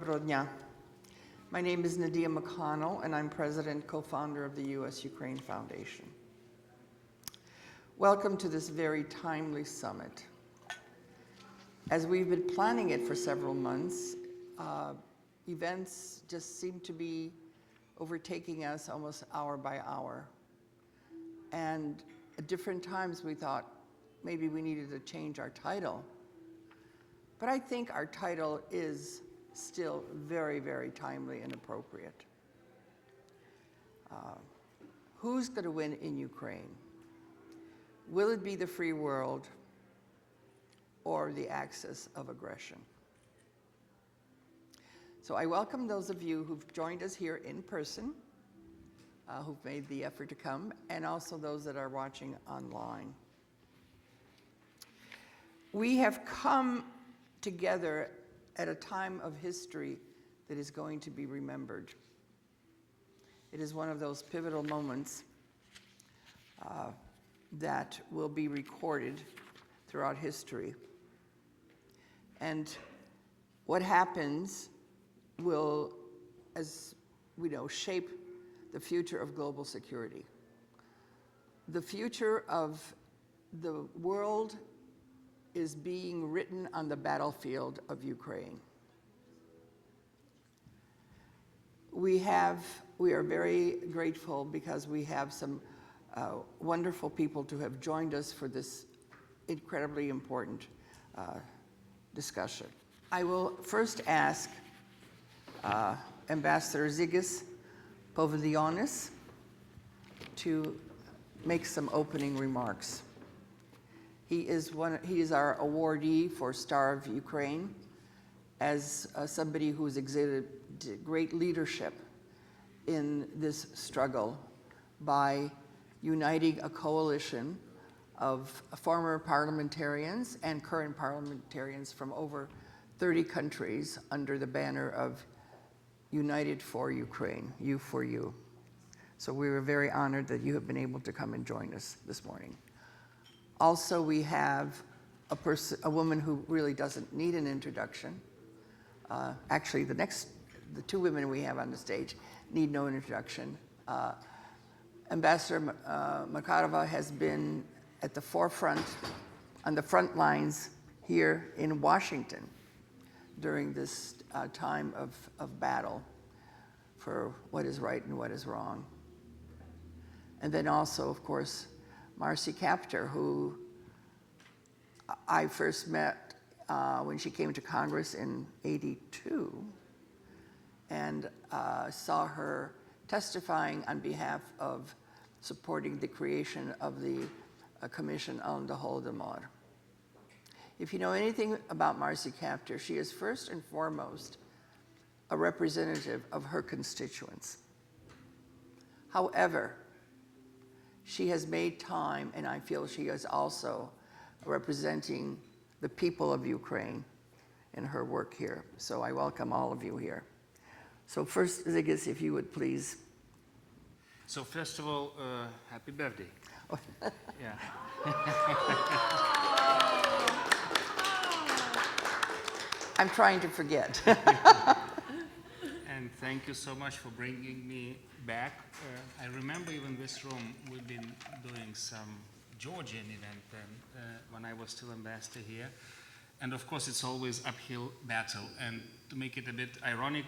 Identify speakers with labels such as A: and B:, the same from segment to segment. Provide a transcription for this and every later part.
A: Доброго дня. My name is Nadia McConnell, and I'm president, co-founder of the U.S. Ukraine Foundation. Welcome to this very timely summit. As we've been planning it for several months, events just seem to be overtaking us almost hour by hour. And at different times we thought maybe we needed to change our title. But I think our title is still very, very timely and appropriate. Who's going to win in Ukraine? Will it be the free world or the axis of aggression? So I welcome those of you who've joined us here in person, who've made the effort to come, and also those that are watching online. We have come together at a time of history that is going to be remembered. It is one of those pivotal moments that will be recorded throughout history. And what happens will, as we know, shape the future of global security. The future of the world is being written on the battlefield of Ukraine. We are very grateful because we have some wonderful people to have joined us for this incredibly important discussion. I will first ask Ambassador Zygimantas Pavilionis to make some opening remarks. He is our awardee for Star of Ukraine as somebody who's exhibited great leadership in this struggle by uniting a coalition of former parliamentarians and current parliamentarians from over 30 countries under the banner of United for Ukraine, You for You. So we were very honored that you have been able to come and join us this morning. Also, we have a woman who really doesn't need an introduction. Actually, the two women we have on the stage need no introduction. Ambassador Markarova has been at the forefront, on the front lines here in Washington during this time of battle for what is right and what is wrong. And then also, of course, Marcy Kaptur, who I first met when she came to Congress in '82, and saw her testifying on behalf of supporting the creation of the Commission on the Holodomor. If you know anything about Marcy Kaptur, she is first and foremost a representative of her constituents. However, she has made time, and I feel she is also representing the people of Ukraine in her work here. So I welcome all of you here. So first, Zygimantas, if you would please.
B: So first of all, happy birthday. Yeah.
A: I'm trying to forget.
B: And thank you so much for bringing me back. I remember even this room, we've been doing some Georgian event then, when I was still ambassador here. And of course, it's always uphill battle. And to make it a bit ironic,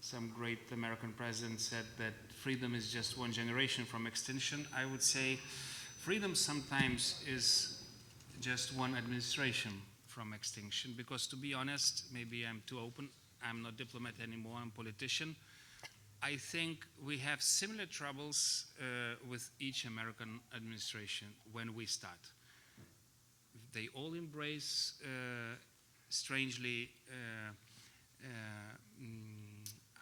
B: some great American president said that freedom is just one generation from extinction. I would say freedom sometimes is just one administration from extinction, because to be honest, maybe I'm too open, I'm not diplomat anymore, I'm politician. I think we have similar troubles with each American administration when we start. They all embrace, strangely,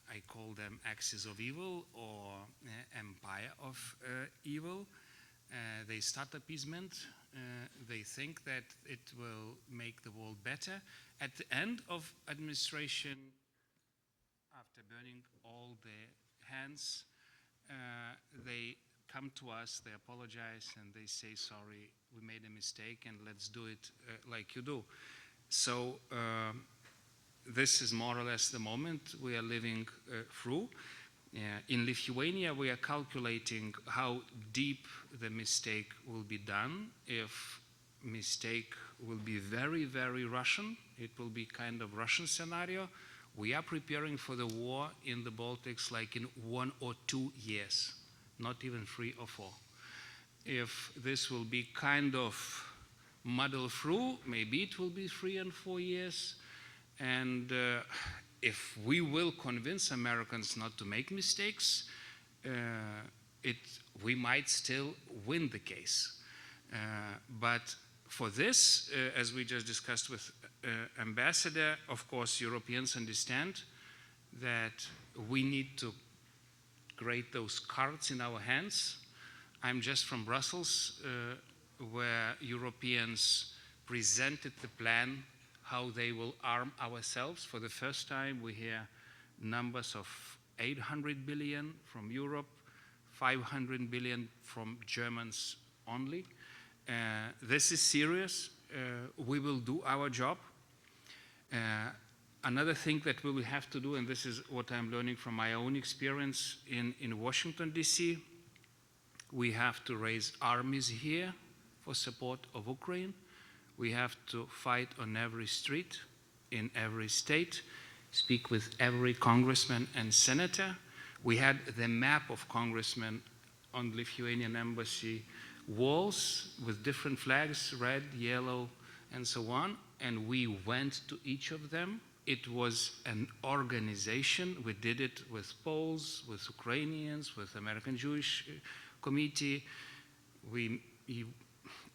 B: I call them axis of evil or empire of evil. They start appeasement. They think that it will make the world better. At the end of administration, after burning all their hands, they come to us, they apologize, and they say, sorry, we made a mistake, and let's do it like you do. So this is more or less the moment we are living through. In Lithuania, we are calculating how deep the mistake will be done. If mistake will be very, very Russian, it will be kind of Russian scenario. We are preparing for the war in the Baltics like in 1 or 2 years, not even 3 or 4. If this will be kind of muddled through, maybe it will be 3 and 4 years. And if we will convince Americans not to make mistakes, we might still win the case. But for this, as we just discussed with Ambassador, of course, Europeans understand that we need to create those cards in our hands. I'm just from Brussels, where Europeans presented the plan how they will arm ourselves. For the first time, we hear numbers of 800 billion from Europe, 500 billion from Germans only. This is serious. We will do our job. Another thing that we will have to do, and this is what I'm learning from my own experience in Washington, D.C., we have to raise armies here for support of Ukraine. We have to fight on every street, in every state, speak with every congressman and senator. We had the map of congressmen on Lithuanian embassy walls with different flags, red, yellow, and so on, and we went to each of them. It was an organization. We did it with Poles, with Ukrainians, with American Jewish Committee.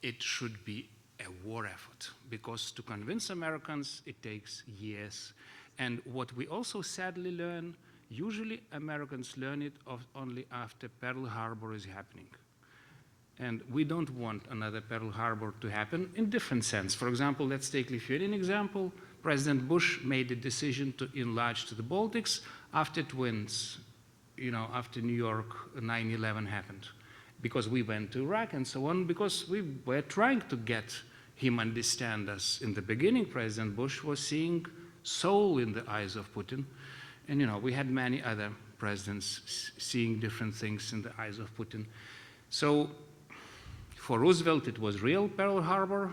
B: It should be a war effort, because to convince Americans, it takes years. And what we also sadly learn, usually Americans learn it only after Pearl Harbor is happening. And we don't want another Pearl Harbor to happen in different sense. For example, let's take Lithuanian example. President Bush made a decision to enlarge to the Baltics after twins, after New York 9/11 happened. Because we went to Iraq and so on, because we were trying to get him understand us. In the beginning, President Bush was seeing soul in the eyes of Putin. And we had many other presidents seeing different things in the eyes of Putin. So for Roosevelt, it was real Pearl Harbor.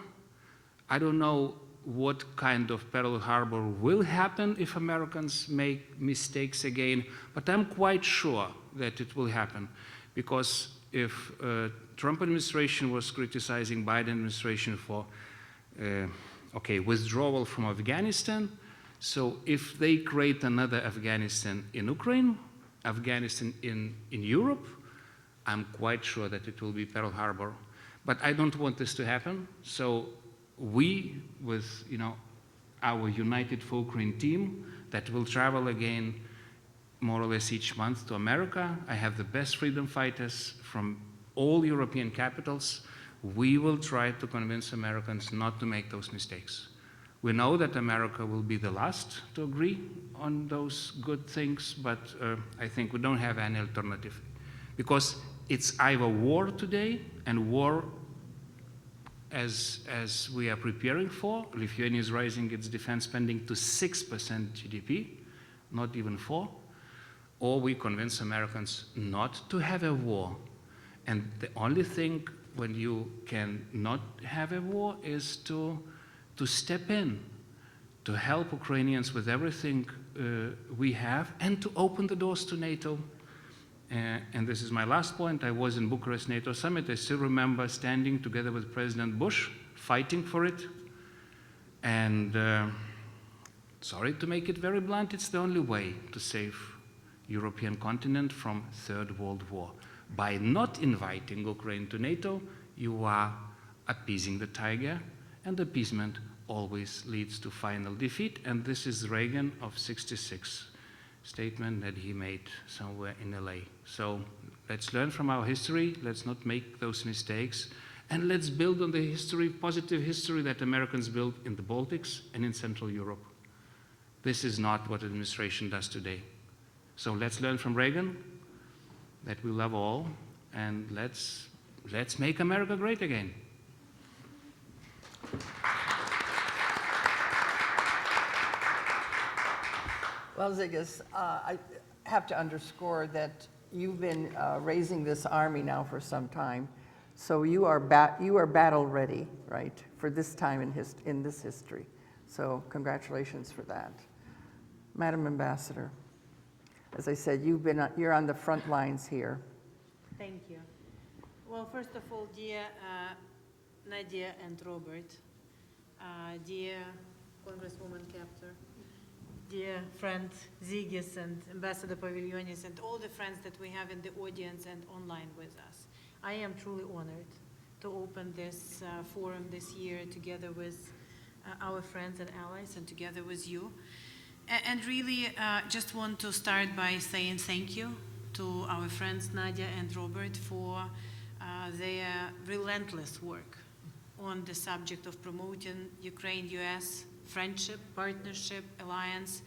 B: I don't know what kind of Pearl Harbor will happen if Americans make mistakes again, but I'm quite sure that it will happen. Because if Trump administration was criticizing Biden administration for withdrawal from Afghanistan, so if they create another Afghanistan in Ukraine, Afghanistan in Europe, I'm quite sure that it will be Pearl Harbor. But I don't want this to happen. So we, with our United for Ukraine team, that will travel again more or less each month to America. I have the best freedom fighters from all European capitals. We will try to convince Americans not to make those mistakes. We know that America will be the last to agree on those good things, but I think we don't have any alternative. Because it's either war today, and war as we are preparing for. Lithuania is raising its defense spending to 6% GDP, not even 4%. Or we convince Americans not to have a war. And the only thing when you can not have a war is to step in, to help Ukrainians with everything we have, and to open the doors to NATO. And this is my last point. I was in Bucharest NATO summit. I still remember standing together with President Bush, fighting for it. And sorry to make it very blunt, it's the only way to save European continent from Third World War. By not inviting Ukraine to NATO, you are appeasing the tiger, and appeasement always leads to final defeat. And this is Reagan of '66 statement that he made somewhere in LA. So let's learn from our history, let's not make those mistakes, and let's build on the history, positive history that Americans built in the Baltics and in Central Europe. This is not what administration does today. So let's learn from Reagan that we love all, and let's make America great again.
A: Well, Zygas, I have to underscore that you've been raising this army now for some time, so you are battle ready, right, for this time in this history. So congratulations for that. Madam Ambassador, as I said, you're on the front lines here.
C: Thank you. Well, first of all, dear Nadia and Robert, dear Congresswoman Kaptur, dear friend Zygis and Ambassador Pavilionis, and all the friends that we have in the audience and online with us. I am truly honored to open this forum this year together with our friends and allies and together with you. And really just want to start by saying thank you to our friends Nadia and Robert for their relentless work on the subject of promoting Ukraine-US friendship, partnership, alliance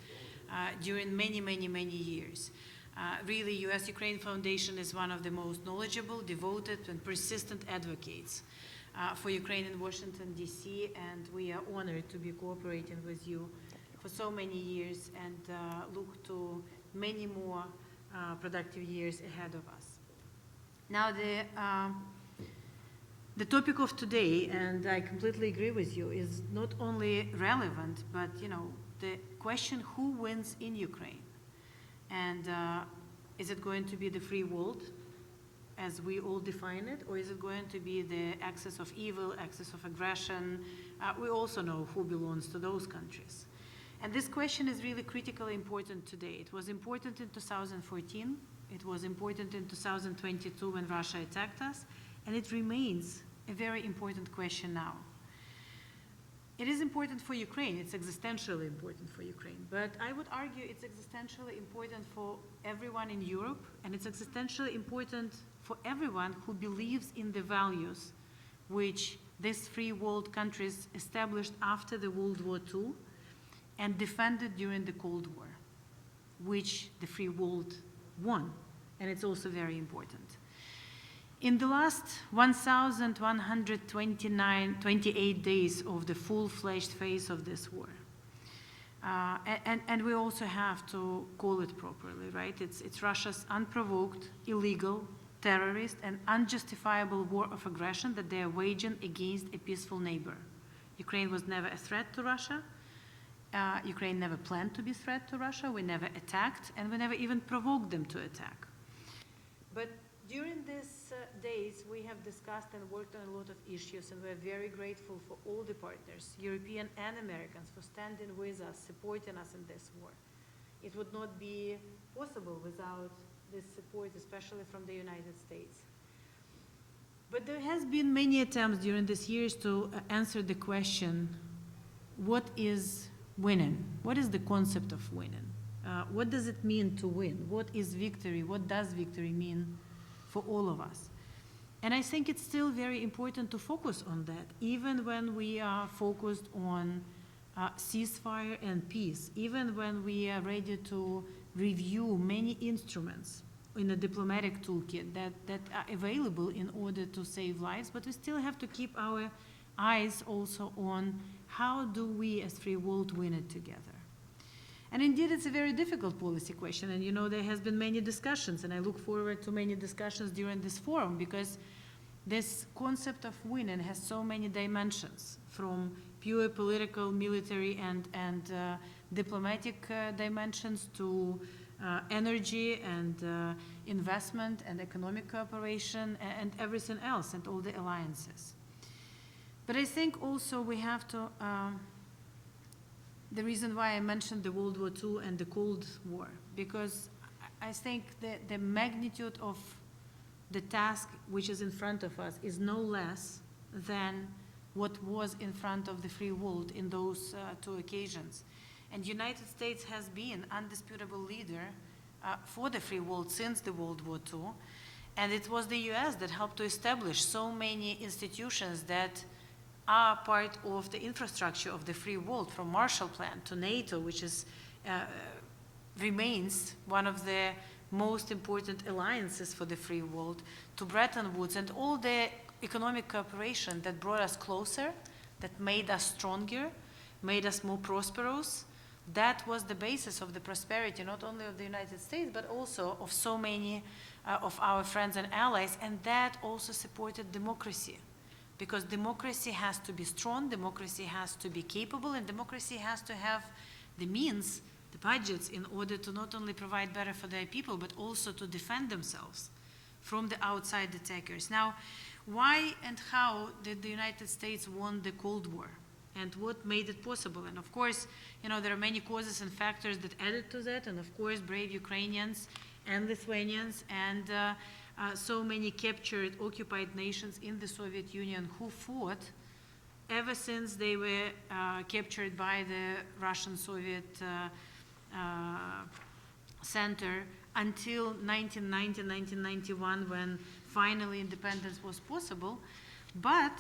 C: during many, many, many years. Really, U.S. Ukraine Foundation is one of the most knowledgeable, devoted, and persistent advocates for Ukraine in Washington, D.C., and we are honored to be cooperating with you for so many years and look to many more productive years ahead of us. Now, the topic of today, and I completely agree with you, is not only relevant, but the question who wins in Ukraine. And is it going to be the free world, as we all define it, or is it going to be the axis of evil, axis of aggression? We also know who belongs to those countries. And this question is really critically important today. It was important in 2014, it was important in 2022 when Russia attacked us, and it remains a very important question now. It is important for Ukraine, it's existentially important for Ukraine, but I would argue it's existentially important for everyone in Europe, and it's existentially important for everyone who believes in the values which these free world countries established after the World War II and defended during the Cold War, which the free world won, and it's also very important. In the last 1,128 days of the full-fledged phase of this war, and we also have to call it properly, right? It's Russia's unprovoked, illegal, terrorist, and unjustifiable war of aggression that they are waging against a peaceful neighbor. Ukraine was never a threat to Russia. Ukraine never planned to be a threat to Russia. We never attacked, and we never even provoked them to attack. But during these days, we have discussed and worked on a lot of issues, and we're very grateful for all the partners, European and Americans, for standing with us, supporting us in this war. It would not be possible without this support, especially from the United States. But there has been many attempts during these years to answer the question, what is winning? What is the concept of winning? What does it mean to win? What is victory? What does victory mean for all of us? And I think it's still very important to focus on that, even when we are focused on ceasefire and peace, even when we are ready to review many instruments in a diplomatic toolkit that are available in order to save lives, but we still have to keep our eyes also on how do we as free world win it together. And indeed, it's a very difficult policy question, and there has been many discussions, and I look forward to many discussions during this forum, because this concept of winning has so many dimensions, from pure political, military, and diplomatic dimensions to energy and investment and economic cooperation and everything else, and all the alliances. But I think also we have to the reason why I mentioned the World War II and the Cold War, because I think that the magnitude of the task which is in front of us is no less than what was in front of the free world in those two occasions. And the United States has been undisputable leader for the free world since the World War II. And it was the US that helped to establish so many institutions that are part of the infrastructure of the free world, from Marshall Plan to NATO, which is, remains one of the most important alliances for the free world, to Bretton Woods, and all the economic cooperation that brought us closer, that made us stronger, made us more prosperous, That was the basis of the prosperity, not only of the United States, but also of so many of our friends and allies, and that also supported democracy. Because democracy has to be strong, democracy has to be capable, and democracy has to have the means, the budgets, in order to not only provide better for their people, but also to defend themselves from the outside attackers. Now, why and how did the United States won the Cold War? And what made it possible? And of course, you know, there are many causes and factors that added to that, and of course, brave Ukrainians and Lithuanians and so many captured, occupied nations in the Soviet Union who fought ever since they were captured by the Russian Soviet center until 1990, 1991, when finally independence was possible. But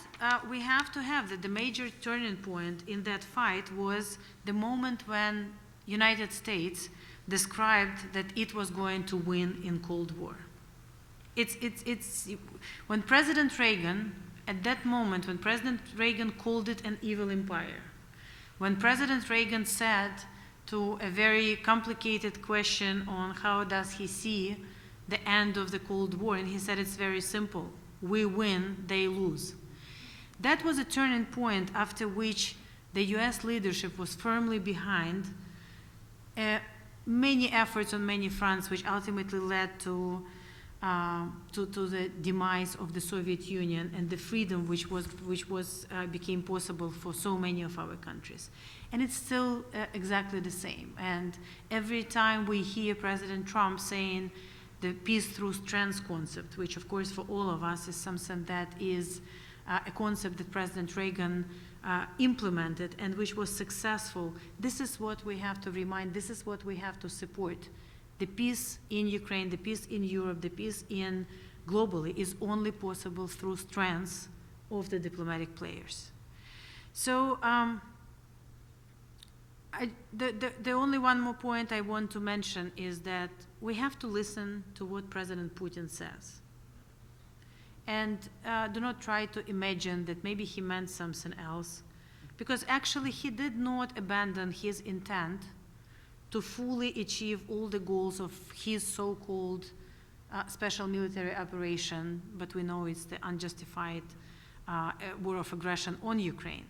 C: we have to have that the major turning point in that fight was the moment when United States described that it was going to win in Cold War. It's when President Reagan, at that moment, when President Reagan called it an evil empire, when President Reagan said to a very complicated question on how does he see the end of the Cold War, and he said it's very simple: we win, they lose. That was a turning point after which the US leadership was firmly behind many efforts on many fronts, which ultimately led to the demise of the Soviet Union and the freedom which became possible for so many of our countries. And it's still exactly the same. And every time we hear President Trump saying the peace through strength concept, which of course for all of us is something that is a concept that President Reagan implemented and which was successful, this is what we have to remind, this is what we have to support. The peace in Ukraine, the peace in Europe, the peace in globally is only possible through strength of the diplomatic players. So the only one more point I want to mention is that we have to listen to what President Putin says. And do not try to imagine that maybe he meant something else, because actually he did not abandon his intent to fully achieve all the goals of his so-called special military operation, but we know it's the unjustified war of aggression on Ukraine.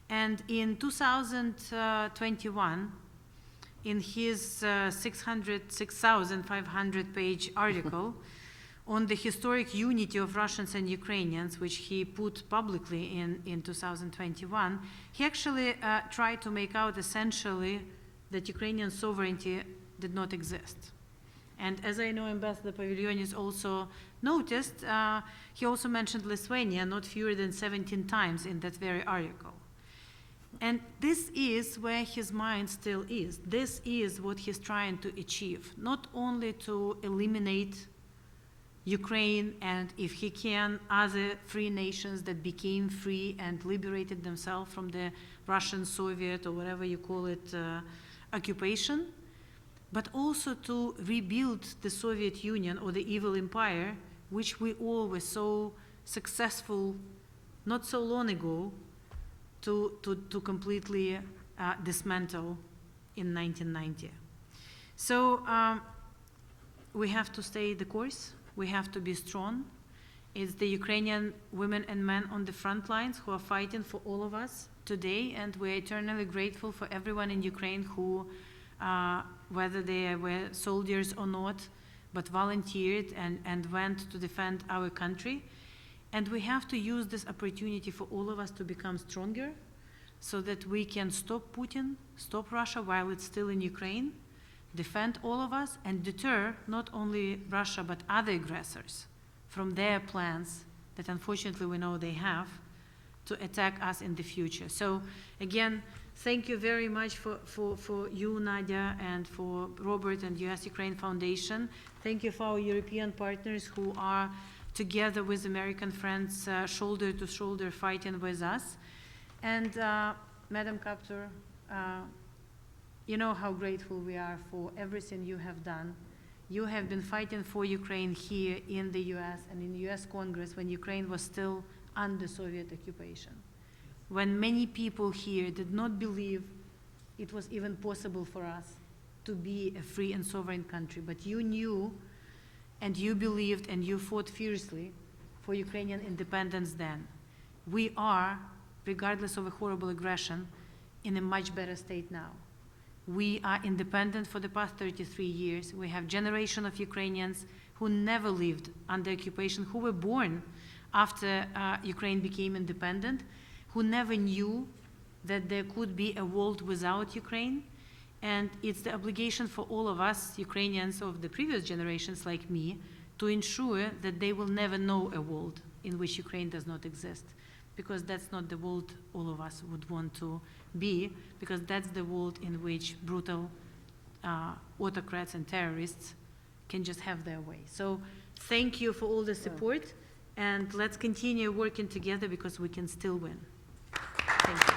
C: And in 2021, in his 6,500 page article on the historic unity of Russians and Ukrainians, which he put publicly in 2021, he actually tried to make out essentially that Ukrainian sovereignty did not exist. And as I know, Ambassador Pavilionis also noticed, he also mentioned Lithuania not fewer than 17 times in that very article. And this is where his mind still is. This is what he's trying to achieve, not only to eliminate Ukraine and, if he can, other free nations that became free and liberated themselves from the Russian, Soviet, or whatever you call it, occupation, but also to rebuild the Soviet Union or the evil empire, which we all were so successful not so long ago to completely dismantle in 1990. So we have to stay the course. We have to be strong. It's the Ukrainian women and men on the front lines who are fighting for all of us today, and we're eternally grateful for everyone in Ukraine who, whether they were soldiers or not, but volunteered and went to defend our country. And we have to use this opportunity for all of us to become stronger so that we can stop Putin, stop Russia while it's still in Ukraine, defend all of us, and deter not only Russia but other aggressors from their plans that unfortunately we know they have to attack us in the future. So again, thank you very much for you, Nadia, and for Robert and U.S. Ukraine Foundation. Thank you for our European partners who are together with American friends, shoulder to shoulder, fighting with us. And Madam Kaptur, you know how grateful we are for everything you have done. You have been fighting for Ukraine here in the US and in the US Congress when Ukraine was still under Soviet occupation. When many people here did not believe it was even possible for us to be a free and sovereign country. But you knew, and you believed, and you fought fiercely for Ukrainian independence then. We are, regardless of a horrible aggression, in a much better state now. We are independent for the past 33 years. We have generation of Ukrainians who never lived under occupation, who were born after Ukraine became independent, who never knew that there could be a world without Ukraine. And it's the obligation for all of us, Ukrainians of the previous generations like me, to ensure that they will never know a world in which Ukraine does not exist. Because that's not the world all of us would want to be, because that's the world in which brutal autocrats and terrorists can just have their way. So thank you for all the support, and let's continue working together because we can still win. Thank you.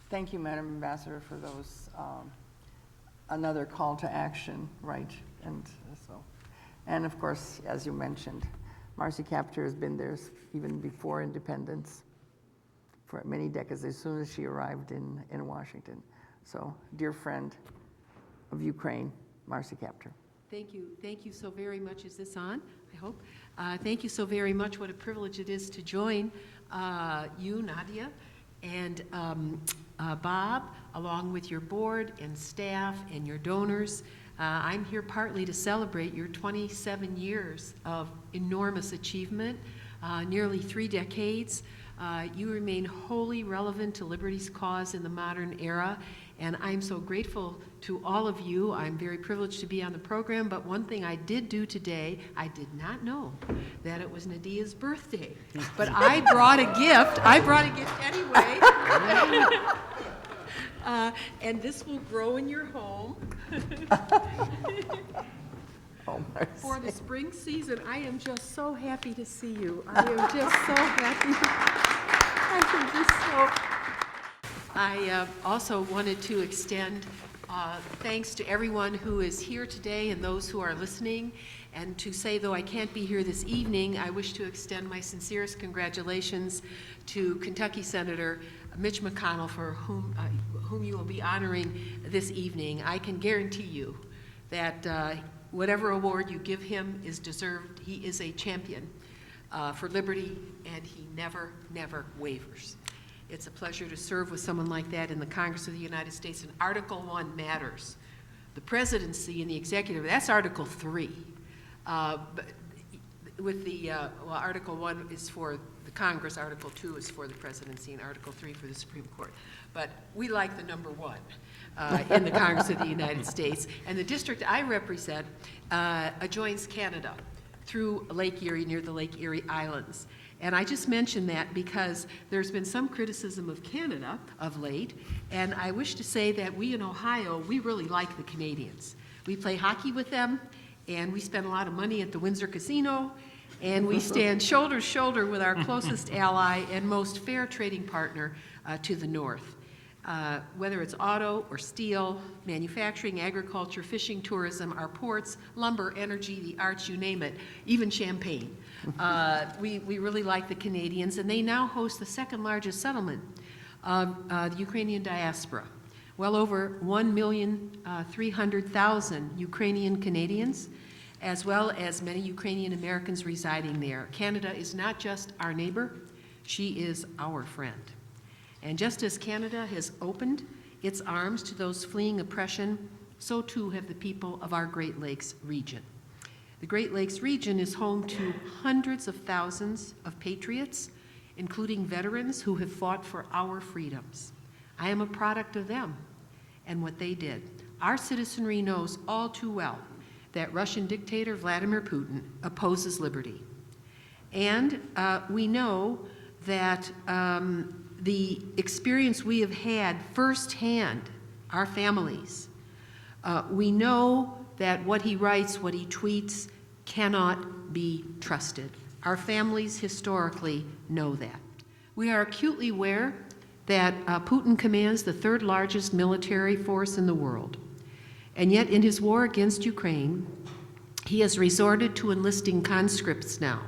A: Thank you, Madam Ambassador, for those, another call to action, right? And of course, as you mentioned, Marcy Kaptur has been there even before independence for many decades, as soon as she arrived in Washington. So, dear friend of Ukraine, Marcy Kaptur.
D: Thank you. Thank you so very much. Is this on? I hope. Thank you so very much. What a privilege it is to join you, Nadia, and Bob, along with your board and staff and your donors. I'm here partly to celebrate your 27 years of enormous achievement, nearly 3 decades. You remain wholly relevant to liberty's cause in the modern era, and I'm so grateful to all of you. I'm very privileged to be on the program, but one thing I did do today, I did not know that it was Nadia's birthday, but I brought a gift. I brought a gift anyway. And this will grow in your home.
A: Oh, Marcy.
D: For the spring season. I am just so happy to see you. I am just so happy. I also wanted to extend thanks to everyone who is here today and those who are listening, and to say, though I can't be here this evening, I wish to extend my sincerest congratulations to Kentucky Senator Mitch McConnell, for whom you will be honoring this evening. I can guarantee you that whatever award you give him is deserved. He is a champion for liberty, and he never, never wavers. It's a pleasure to serve with someone like that in the Congress of the United States, and Article 1 matters. The presidency and the executive, that's Article 3. But with the, well, Article 1 is for the Congress, Article 2 is for the presidency, and Article 3 for the Supreme Court. But we like the number 1 in the Congress of the United States. And the district I represent adjoins Canada through Lake Erie, near the Lake Erie Islands. And I just mention that because there's been some criticism of Canada of late, and I wish to say that we in Ohio, we really like the Canadians. We play hockey with them, and we spend a lot of money at the Windsor Casino, and we stand shoulder to shoulder with our closest ally and most fair trading partner to the north. Whether it's auto or steel, manufacturing, agriculture, fishing, tourism, our ports, lumber, energy, the arts, you name it, even champagne. We really like the Canadians, and they now host the second largest settlement of the Ukrainian diaspora. Well over 1,300,000 Ukrainian Canadians, as well as many Ukrainian Americans residing there. Canada is not just our neighbor, she is our friend. And just as Canada has opened its arms to those fleeing oppression, so too have the people of our Great Lakes region. The Great Lakes region is home to hundreds of thousands of patriots, including veterans who have fought for our freedoms. I am a product of them and what they did. Our citizenry knows all too well that Russian dictator Vladimir Putin opposes liberty. And we know that the experience we have had firsthand, our families, we know that what he writes, what he tweets, cannot be trusted. Our families historically know that. We are acutely aware that Putin commands the 3rd largest military force in the world. And yet in his war against Ukraine, he has resorted to enlisting conscripts now.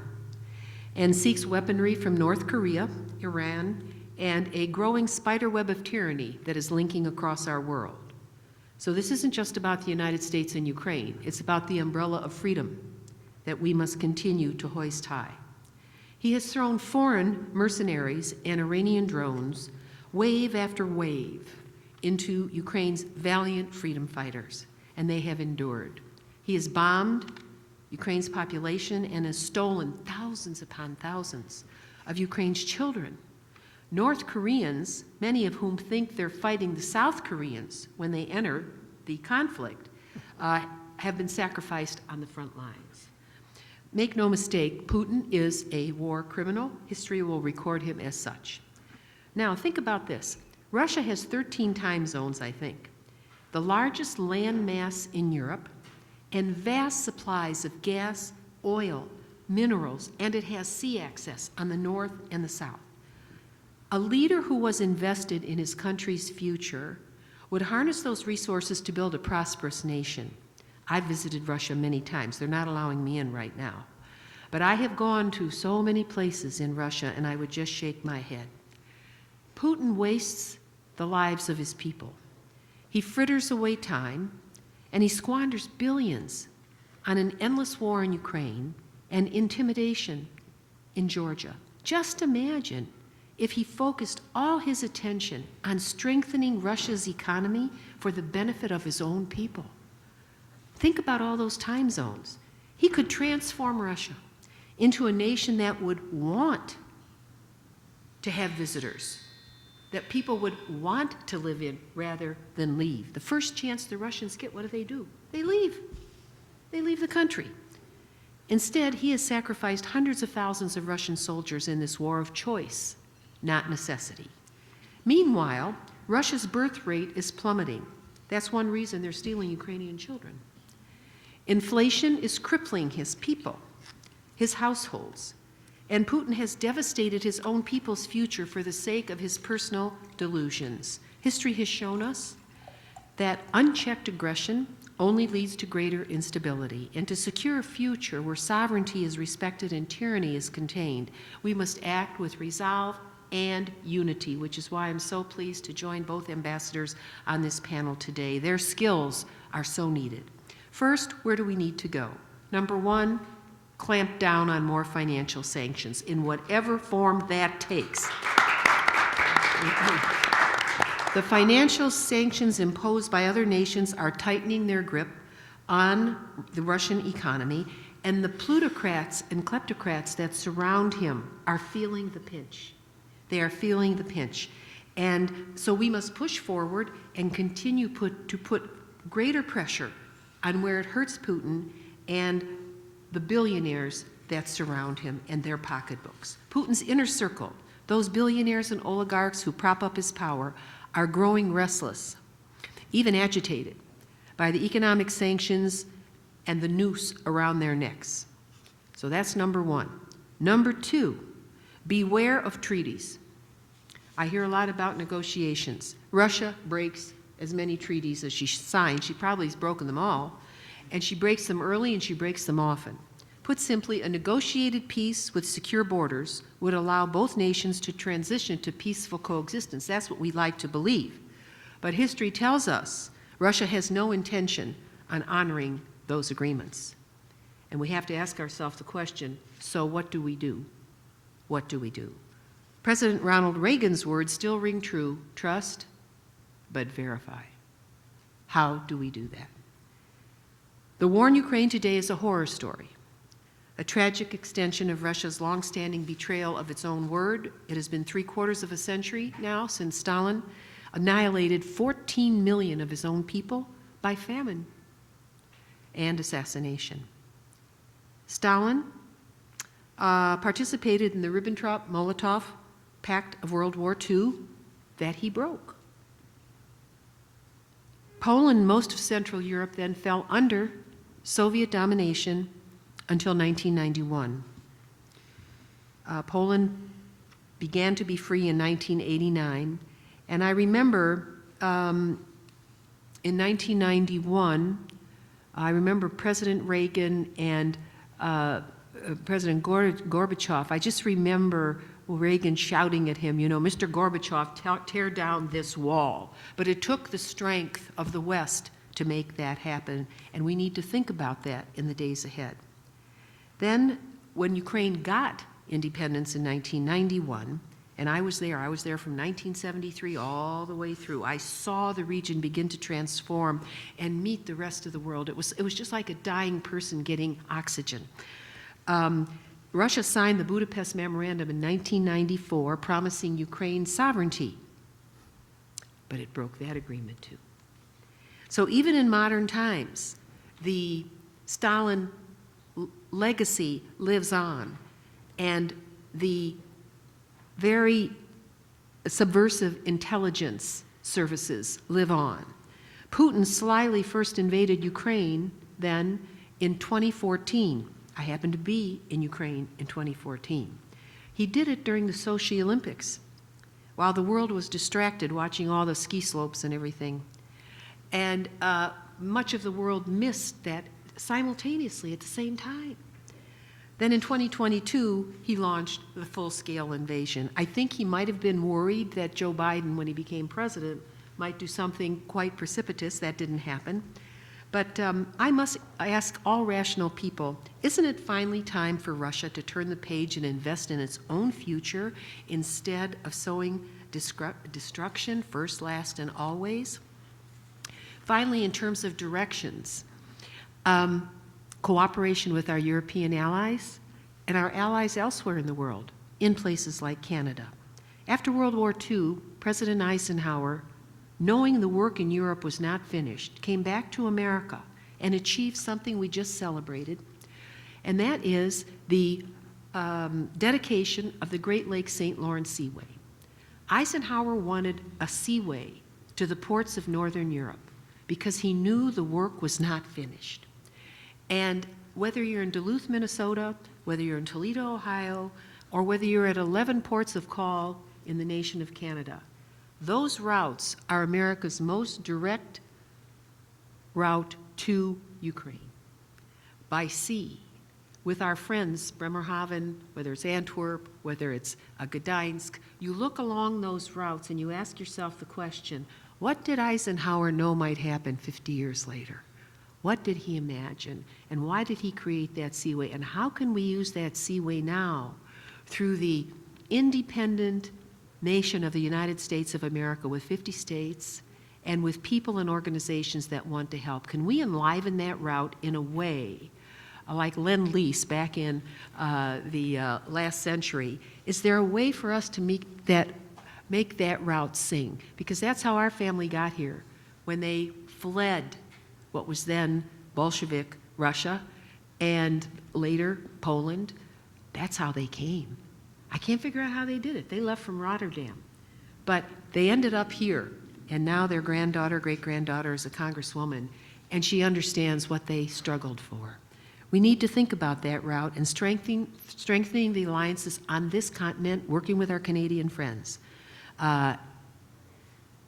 D: and seeks weaponry from North Korea, Iran, and a growing spiderweb of tyranny that is linking across our world. So this isn't just about the United States and Ukraine. It's about the umbrella of freedom that we must continue to hoist high. He has thrown foreign mercenaries and Iranian drones, wave after wave, into Ukraine's valiant freedom fighters, and they have endured. He has bombed Ukraine's population and has stolen thousands upon thousands of Ukraine's children. North Koreans, many of whom think they're fighting the South Koreans when they enter the conflict, have been sacrificed on the front lines. Make no mistake, Putin is a war criminal. History will record him as such. Now, think about this. Russia has 13 time zones, I think, the largest land mass in Europe, and vast supplies of gas, oil, minerals, and it has sea access on the north and the south. A leader who was invested in his country's future would harness those resources to build a prosperous nation. I've visited Russia many times. They're not allowing me in right now. But I have gone to so many places in Russia, and I would just shake my head. Putin wastes the lives of his people. He fritters away time, and he squanders billions on an endless war in Ukraine and intimidation in Georgia. Just imagine if he focused all his attention on strengthening Russia's economy for the benefit of his own people. Think about all those time zones. He could transform Russia into a nation that would want to have visitors, that people would want to live in rather than leave. The first chance the Russians get, what do? They leave. They leave the country. Instead, he has sacrificed hundreds of thousands of Russian soldiers in this war of choice, not necessity. Meanwhile, Russia's birth rate is plummeting. That's one reason they're stealing Ukrainian children. Inflation is crippling his people, his households, and Putin has devastated his own people's future for the sake of his personal delusions. History has shown us that unchecked aggression only leads to greater instability. And to secure a future where sovereignty is respected and tyranny is contained, we must act with resolve and unity, which is why I'm so pleased to join both ambassadors on this panel today. Their skills are so needed. First, where do we need to go? Number one, clamp down on more financial sanctions in whatever form that takes. The financial sanctions imposed by other nations are tightening their grip on the Russian economy, and the plutocrats and kleptocrats that surround him are feeling the pinch. They are feeling the pinch. And so we must push forward and continue to put greater pressure on where it hurts Putin and the billionaires that surround him and their pocketbooks. Putin's inner circle, those billionaires and oligarchs who prop up his power, are growing restless, even agitated, by the economic sanctions and the noose around their necks. So that's number one. Number two, beware of treaties. I hear a lot about negotiations. Russia breaks as many treaties as she signs. She probably has broken them all. And she breaks them early and she breaks them often. Put simply, a negotiated peace with secure borders would allow both nations to transition to peaceful coexistence. That's what we like to believe. But history tells us Russia has no intention on honoring those agreements. And we have to ask ourselves the question, so what do we do? What do we do? President Ronald Reagan's words still ring true: trust, but verify. How do we do that? The war in Ukraine today is a horror story, a tragic extension of Russia's longstanding betrayal of its own word. It has been 3/4 of a century now since Stalin annihilated 14 million of his own people by famine and assassination. Stalin participated in the Ribbentrop-Molotov Pact of World War II that he broke. Poland and most of Central Europe then fell under Soviet domination until 1991. Poland began to be free in 1989, and I remember in 1991, I remember President Reagan and President Gorbachev, I just remember Reagan shouting at him, you know, Mr. Gorbachev, tear down this wall. But it took the strength of the West to make that happen, and we need to think about that in the days ahead. Then, when Ukraine got independence in 1991, and I was there from 1973 all the way through. I saw the region begin to transform and meet the rest of the world. It was just like a dying person getting oxygen. Russia signed the Budapest Memorandum in 1994, promising Ukraine sovereignty, but it broke that agreement too. So even in modern times, the Stalin legacy lives on, and the very subversive intelligence services live on. Putin slyly first invaded Ukraine then in 2014. I happened to be in Ukraine in 2014. He did it during the Sochi Olympics, while the world was distracted watching all the ski slopes and everything. And much of the world missed that simultaneously at the same time. Then in 2022, he launched the full-scale invasion. I think he might have been worried that Joe Biden, when he became president, might do something quite precipitous. That didn't happen. But I must ask all rational people, isn't it finally time for Russia to turn the page and invest in its own future instead of sowing destruction first, last, and always? Finally, in terms of directions, cooperation with our European allies and our allies elsewhere in the world, in places like Canada. After World War II, President Eisenhower, knowing the work in Europe was not finished, came back to America and achieved something we just celebrated, and that is the dedication of the Great Lakes St. Lawrence Seaway. Eisenhower wanted a seaway to the ports of Northern Europe because he knew the work was not finished. And whether you're in Duluth, Minnesota, whether you're in Toledo, Ohio, or whether you're at 11 ports of call in the nation of Canada, those routes are America's most direct route to Ukraine. By sea, with our friends, Bremerhaven, whether it's Antwerp, whether it's Gdansk, you look along those routes and you ask yourself the question, what did Eisenhower know might happen 50 years later? What did he imagine? And why did he create that seaway? And how can we use that seaway now through the independent nation of the United States of America with 50 states and with people and organizations that want to help? Can we enliven that route in a way like Lend-Lease back in the last century? Is there a way for us to make that route sing? Because that's how our family got here. When they fled what was then Bolshevik Russia and later Poland, that's how they came. I can't figure out how they did it. They left from Rotterdam. But they ended up here, and now their granddaughter, great-granddaughter is a congresswoman, and she understands what they struggled for. We need to think about that route and strengthening the alliances on this continent, working with our Canadian friends,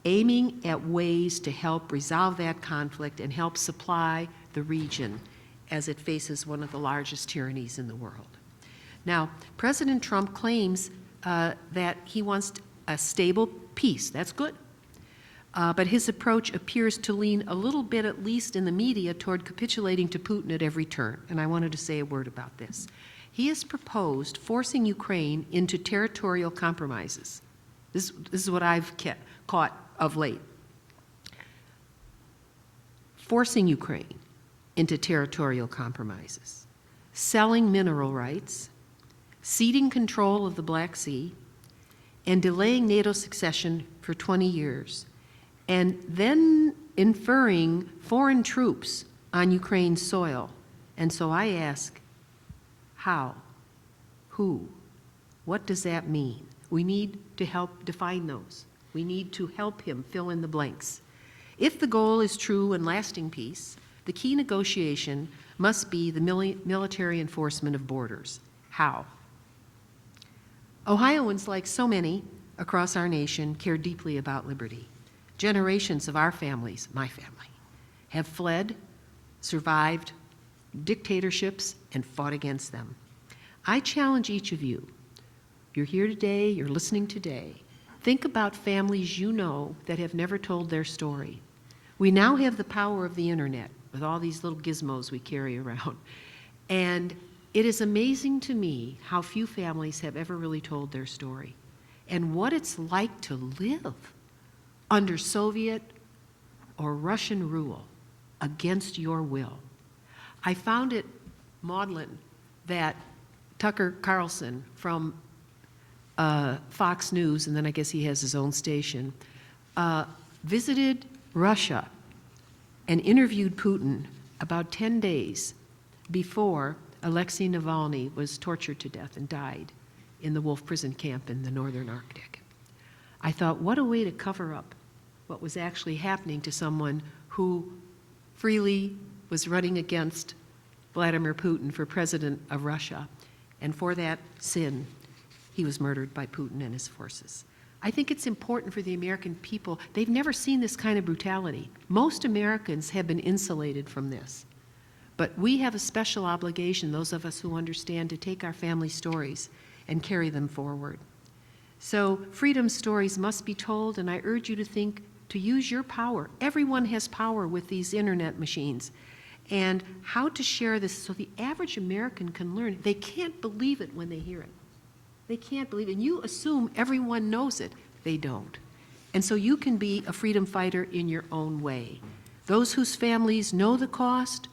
D: aiming at ways to help resolve that conflict and help supply the region as it faces one of the largest tyrannies in the world. Now, President Trump claims that he wants a stable peace. That's good. But his approach appears to lean a little bit, at least in the media, toward capitulating to Putin at every turn. And I wanted to say a word about this. He has proposed forcing Ukraine into territorial compromises. This is what I've caught of late. Forcing Ukraine into territorial compromises, selling mineral rights, ceding control of the Black Sea, and delaying NATO succession for 20 years, and then inferring foreign troops on Ukraine's soil. And so I ask, how? Who? What does that mean? We need to help define those. We need to help him fill in the blanks. If the goal is true and lasting peace, the key negotiation must be the military enforcement of borders. How? Ohioans, like so many across our nation, care deeply about liberty. Generations of our families, my family, have fled, survived dictatorships, and fought against them. I challenge each of you. You're here today, you're listening today. Think about families you know that have never told their story. We now have the power of the internet with all these little gizmos we carry around. And it is amazing to me how few families have ever really told their story and what it's like to live under Soviet or Russian rule against your will. I found it maudlin that Tucker Carlson from Fox News, and then I guess he has his own station, visited Russia and interviewed Putin about 10 days before Alexei Navalny was tortured to death and died in the Wolf prison camp in the northern Arctic. I thought, what a way to cover up what was actually happening to someone who freely was running against Vladimir Putin for president of Russia. And for that sin, he was murdered by Putin and his forces. I think it's important for the American people. They've never seen this kind of brutality. Most Americans have been insulated from this. But we have a special obligation, those of us who understand, to take our family stories and carry them forward. So freedom stories must be told, and I urge you to think, to use your power. Everyone has power with these internet machines. And how to share this so the average American can learn. They can't believe it when they hear it. They can't believe it. And you assume everyone knows it. They don't. And so you can be a freedom fighter in your own way. Those whose families know the cost,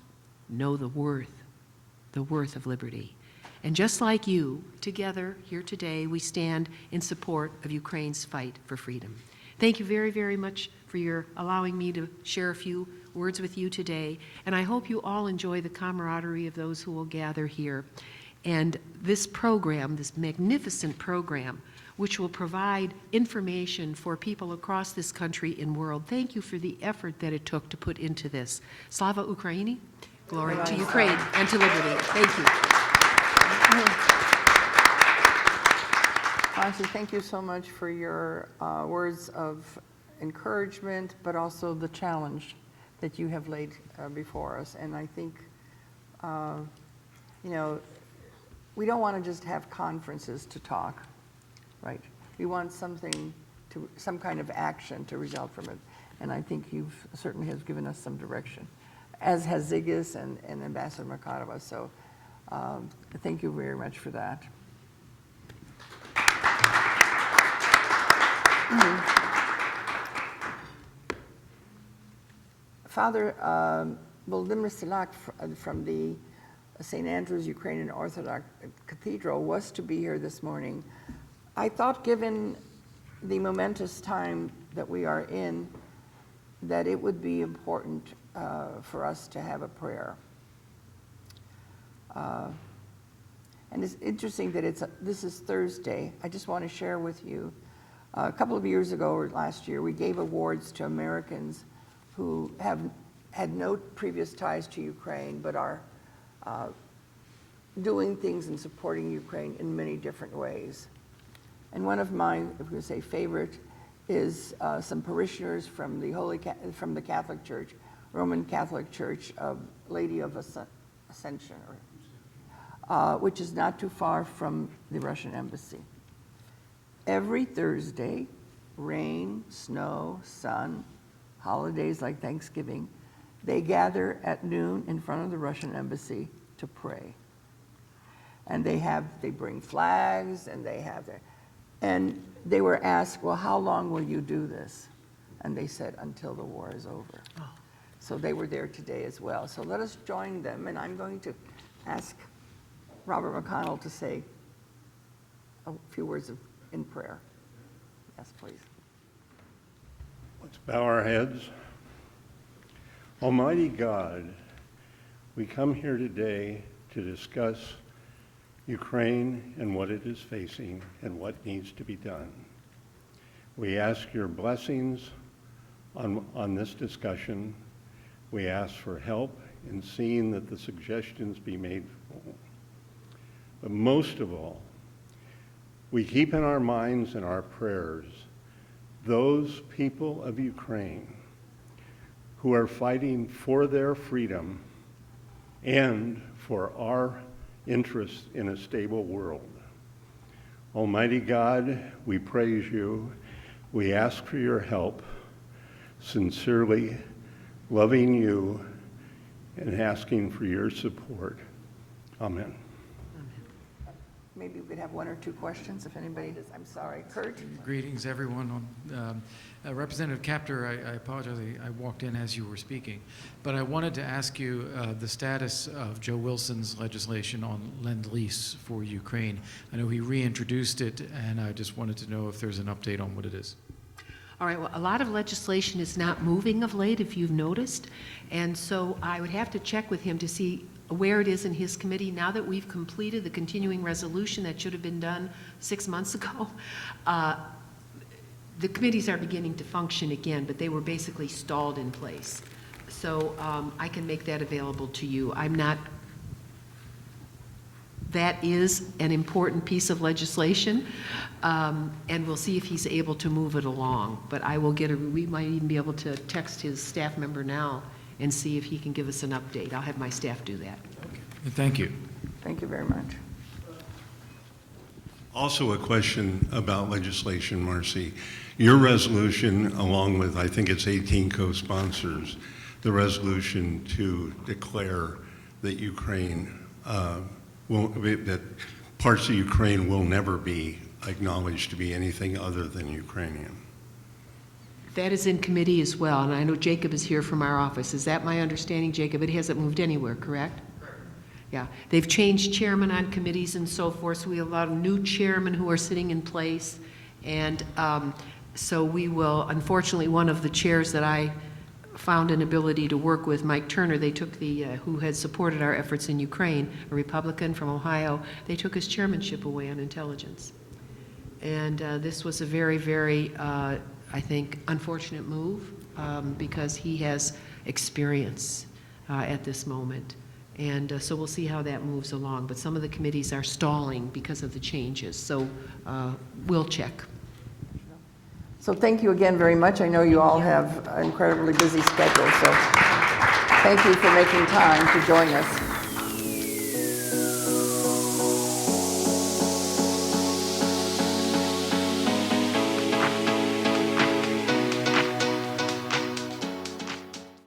D: know the worth of liberty. And just like you, together here today, we stand in support of Ukraine's fight for freedom. Thank you very, very much for your allowing me to share a few words with you today. And I hope you all enjoy the camaraderie of those who will gather here. And this program, this magnificent program, which will provide information for people across this country and world. Thank you for the effort that it took to put into this. Slava Ukraini, glory to Ukraine and to liberty. Thank you.
A: Marcy, thank you so much for your words of encouragement, but also the challenge that you have laid before us. And I think, you know, we don't want to just have conferences to talk, right? We want some kind of action to result from it. And I think you've certainly has given us some direction, as has Zygas and Ambassador Markarova. So thank you very much for that. Father Volodymyr Silak from the St. Andrew's Ukrainian Orthodox Cathedral was to be here this morning. I thought, given the momentous time that we are in, that it would be important for us to have a prayer. And it's interesting that this is Thursday. I just want to share with you, a couple of years ago or last year, we gave awards to Americans who have had no previous ties to Ukraine, but are doing things and supporting Ukraine in many different ways. And one of my, if we say, favorite is some parishioners from the Catholic Church, Roman Catholic Church of Lady of Ascension, which is not too far from the Russian embassy. Every Thursday, rain, snow, sun, holidays like Thanksgiving, they gather at noon in front of the Russian embassy to pray. And they bring flags, and and they were asked, well, how long will you do this? And they said, until the war is over. Oh. So they were there today as well. So let us join them, and I'm going to ask Robert McConnell to say a few words in prayer. Yes, please.
E: Let's bow our heads. Almighty God, we come here today to discuss Ukraine and what it is facing and what needs to be done. We ask your blessings on this discussion. We ask for help in seeing that the suggestions be made full. But most of all, we keep in our minds and our prayers those people of Ukraine who are fighting for their freedom and for our interest in a stable world. Almighty God, we praise you. We ask for your help, sincerely loving you and asking for your support. Amen.
A: Maybe we could have one or two questions if anybody does. I'm sorry, Kurt?
F: Greetings, everyone. Representative Kaptur, I apologize, I walked in as you were speaking, but I wanted to ask you the status of Joe Wilson's legislation on Lend-Lease for Ukraine. I know he reintroduced it, and I just wanted to know if there's an update on what it is.
D: All right, well, a lot of legislation is not moving of late, if you've noticed, and so I would have to check with him to see where it is in his committee. Now that we've completed the continuing resolution that should have been done 6 months ago, the committees are beginning to function again, but they were basically stalled in place. So I can make that available to you. That is an important piece of legislation, and we'll see if he's able to move it along. But I will we might even be able to text his staff member now and see if he can give us an update. I'll have my staff do that.
F: Okay. Thank you.
A: Thank you very much.
E: Also a question about legislation, Marcy. Your resolution, along with, I think it's 18 co-sponsors, the resolution to declare that that parts of Ukraine will never be acknowledged to be anything other than Ukrainian.
D: That is in committee as well, and I know Jacob is here from our office. Is that my understanding, Jacob? It hasn't moved anywhere, correct? Correct. Yeah, they've changed chairman on committees and so forth, so we have a lot of new chairmen who are sitting in place, and so we will, unfortunately, one of the chairs that I found an ability to work with, Mike Turner, they took who had supported our efforts in Ukraine, a Republican from Ohio, they took his chairmanship away on intelligence. And this was a very, very, I think, unfortunate move because he has experience at this moment. And so we'll see how that moves along. But some of the committees are stalling because of the changes. So we'll check.
A: So thank you again very much. I know you all have an incredibly busy schedule, so thank you for making time to join us.